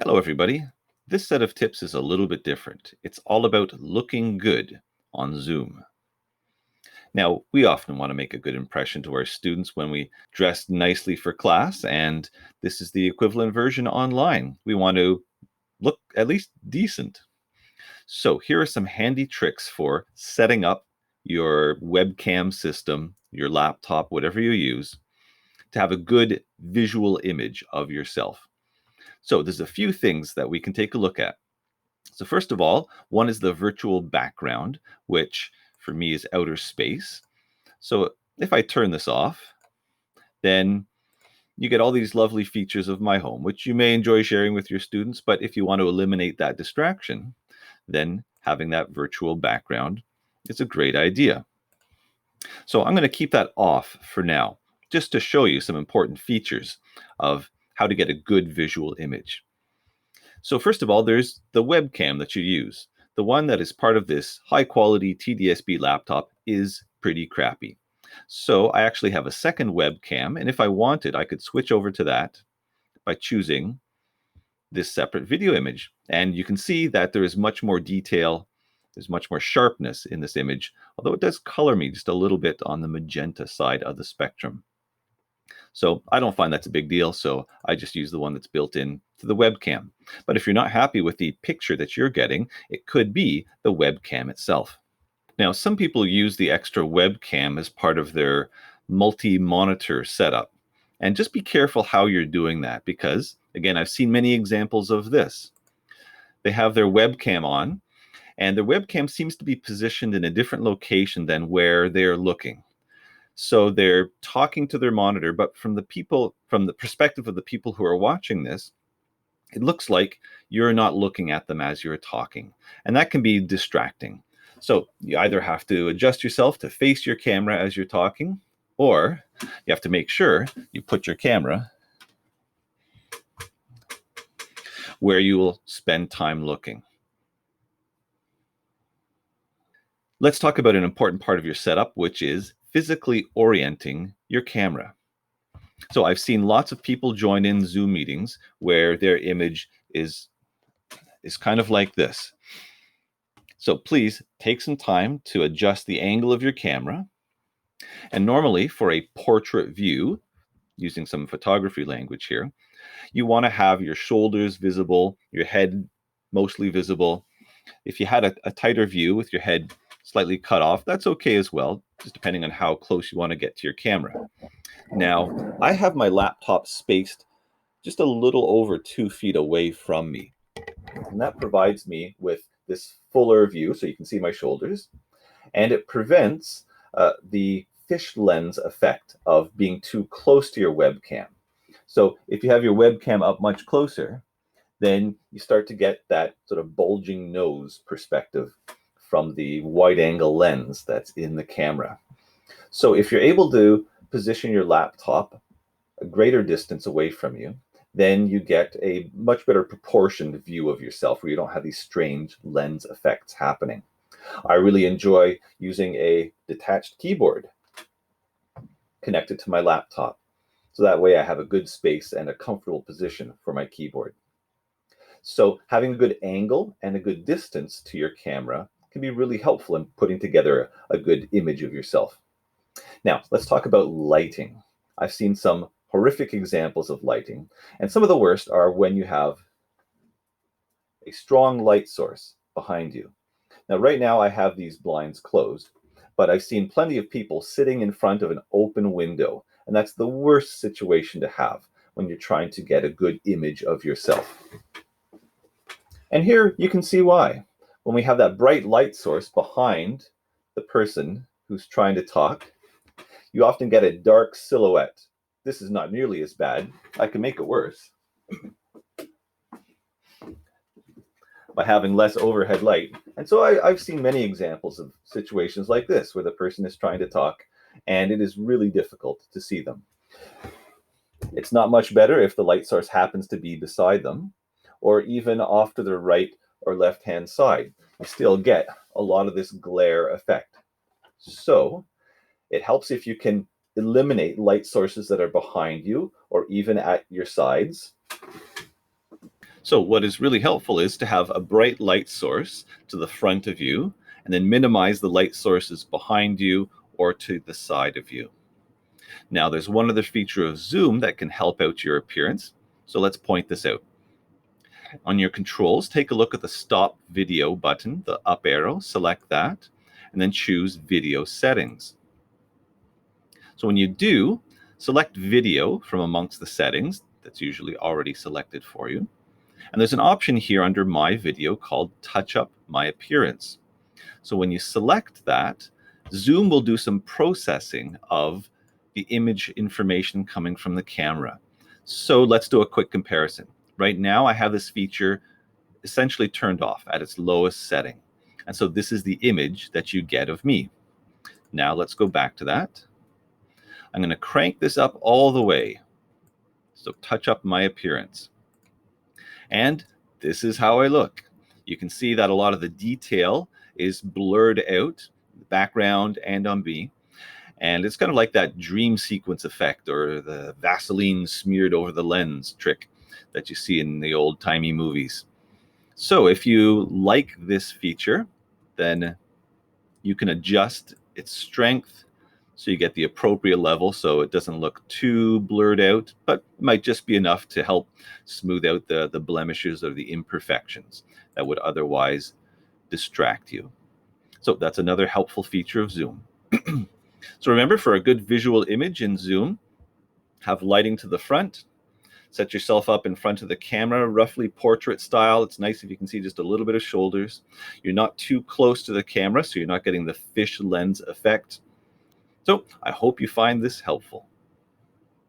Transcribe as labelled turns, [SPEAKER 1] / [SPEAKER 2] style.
[SPEAKER 1] Hello, everybody. This set of tips is a little bit different. It's all about looking good on Zoom. Now, we often want to make a good impression to our students when we dress nicely for class, and this is the equivalent version online. We want to look at least decent. So here are some handy tricks for setting up your webcam system, your laptop, whatever you use, to have a good visual image of yourself. So there's a few things that we can take a look at. So first of all, one is the virtual background, which for me is outer space. So if I turn this off, then you get all these lovely features of my home, which you may enjoy sharing with your students. But if you want to eliminate that distraction, then having that virtual background is a great idea. So I'm going to keep that off for now, just to show you some important features of how to get a good visual image. So first of all, there's the webcam that you use. The one that is part of this high-quality TDSB laptop is pretty crappy. So I actually have a second webcam, and if I wanted, I could switch over to that by choosing this separate video image. And you can see that there is much more detail, there's much more sharpness in this image, although it does color me just a little bit on the magenta side of the spectrum. So I don't find that's a big deal, so I just use the one that's built in to the webcam. But if you're not happy with the picture that you're getting, it could be the webcam itself. Now, some people use the extra webcam as part of their multi-monitor setup. And just be careful how you're doing that because, again, I've seen many examples of this. They have their webcam on, and their webcam seems to be positioned in a different location than where they're looking. So they're talking to their monitor, but from the perspective of the people who are watching this, it looks like you're not looking at them as you're talking. And that can be distracting. So you either have to adjust yourself to face your camera as you're talking, or you have to make sure you put your camera where you will spend time looking. Let's talk about an important part of your setup, which is physically orienting your camera. So I've seen lots of people join in Zoom meetings where their image is kind of like this. So please take some time to adjust the angle of your camera. And normally for a portrait view, using some photography language here, you want to have your shoulders visible, your head mostly visible. If you had a tighter view with your head slightly cut off, that's okay as well, just depending on how close you want to get to your camera. Now, I have my laptop spaced just a little over 2 feet away from me. And that provides me with this fuller view, so you can see my shoulders. And it prevents the fish lens effect of being too close to your webcam. So if you have your webcam up much closer, then you start to get that sort of bulging nose perspective from the wide angle lens that's in the camera. So if you're able to position your laptop a greater distance away from you, then you get a much better proportioned view of yourself where you don't have these strange lens effects happening. I really enjoy using a detached keyboard connected to my laptop. So that way I have a good space and a comfortable position for my keyboard. So having a good angle and a good distance to your camera can be really helpful in putting together a good image of yourself. Now, let's talk about lighting. I've seen some horrific examples of lighting, and some of the worst are when you have a strong light source behind you. Now, right now I have these blinds closed, but I've seen plenty of people sitting in front of an open window, and that's the worst situation to have when you're trying to get a good image of yourself. And here you can see why. When we have that bright light source behind the person who's trying to talk, you often get a dark silhouette. This is not nearly as bad. I can make it worse by having less overhead light. And so I've seen many examples of situations like this where the person is trying to talk and it is really difficult to see them. It's not much better if the light source happens to be beside them or even off to their right or left-hand side. You still get a lot of this glare effect. So it helps if you can eliminate light sources that are behind you or even at your sides. So what is really helpful is to have a bright light source to the front of you, and then minimize the light sources behind you or to the side of you. Now, there's one other feature of Zoom that can help out your appearance. So let's point this out. On your controls, take a look at the Stop Video button, the up arrow, select that, and then choose Video Settings. So when you do, select Video from amongst the settings. That's usually already selected for you. And there's an option here under My Video called Touch Up My Appearance. So when you select that, Zoom will do some processing of the image information coming from the camera. So let's do a quick comparison. Right now, I have this feature essentially turned off at its lowest setting. And so this is the image that you get of me. Now let's go back to that. I'm going to crank this up all the way. So touch up my appearance. And this is how I look. You can see that a lot of the detail is blurred out, the background and on me. And it's kind of like that dream sequence effect or the Vaseline smeared over the lens trick that you see in the old-timey movies. So if you like this feature, then you can adjust its strength so you get the appropriate level so it doesn't look too blurred out, but it might just be enough to help smooth out the blemishes or the imperfections that would otherwise distract you. So that's another helpful feature of Zoom. So remember, for a good visual image in Zoom, have lighting to the front. Set yourself up in front of the camera, roughly portrait style. It's nice if you can see just a little bit of shoulders. You're not too close to the camera, so you're not getting the fish lens effect. So I hope you find this helpful.